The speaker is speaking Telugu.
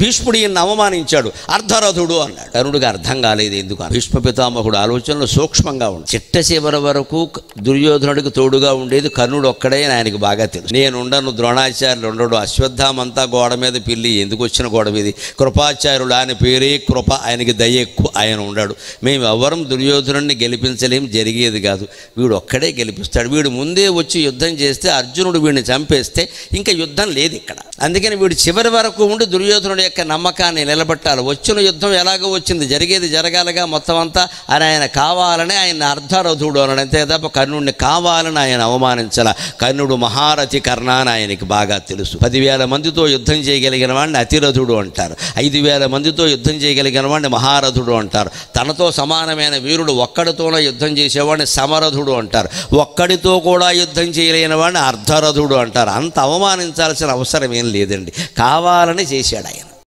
భీష్ముడు ఈయన్ని అవమానించాడు, అర్ధరథుడు అన్నాడు. కర్ణుడికి అర్థం కాలేదు ఎందుకు. భీష్మ పితామహుడు ఆలోచనలు సూక్ష్మంగా ఉంది. చిట్ట చివరి వరకు దుర్యోధనుడికి తోడుగా ఉండేది కర్ణుడు ఒక్కడే అని ఆయనకి బాగా తెలుసు. నేనుండను, ద్రోణాచార్యులు ఉండడు, అశ్వత్థామంతా గోడ మీద పిల్లి, ఎందుకు వచ్చిన గోడ మీద కృపాచార్యుడు, ఆయన పేరే కృప, ఆయనకి దయ ఎక్కువ, ఆయన ఉండడు. మేము ఎవ్వరం దుర్యోధనుడిని గెలిపించలేం, జరిగేది కాదు, వీడు ఒక్కడే గెలిపిస్తాడు. వీడు ముందే వచ్చి యుద్ధం చేస్తే అర్జునుడు వీడిని చంపేస్తే ఇంకా యుద్ధం లేదు ఇక్కడ. అందుకని వీడు చివరి వరకు ఉండి దుర్యోధనుడి యొక్క నమ్మకాన్ని నిలబెట్టాలి. వచ్చిన యుద్ధం ఎలాగో వచ్చింది, జరిగేది జరగాలిగా మొత్తం అంతా అని ఆయన కావాలని ఆయన అర్ధరథుడు అని, అంతే తప్ప కర్ణుడిని కావాలని ఆయన అవమానించాల. కర్ణుడు మహారథి కర్ణ అని ఆయనకి బాగా తెలుసు. 10,000 మందితో యుద్ధం చేయగలిగిన వాడిని అతిరథుడు అంటారు, 5,000 మందితో యుద్ధం చేయగలిగిన వాడిని మహారథుడు అంటారు, తనతో సమానమైన వీరుడు ఒక్కడితోనే యుద్ధం చేసేవాడిని సమరథుడు అంటారు, ఒక్కడితో కూడా యుద్ధం చేయలేని వాడిని అర్ధరథుడు అంటారు. అంత అవమానించాల్సిన అవసరం ఏం లేదండి, కావాలని చేశాడు ఆయన.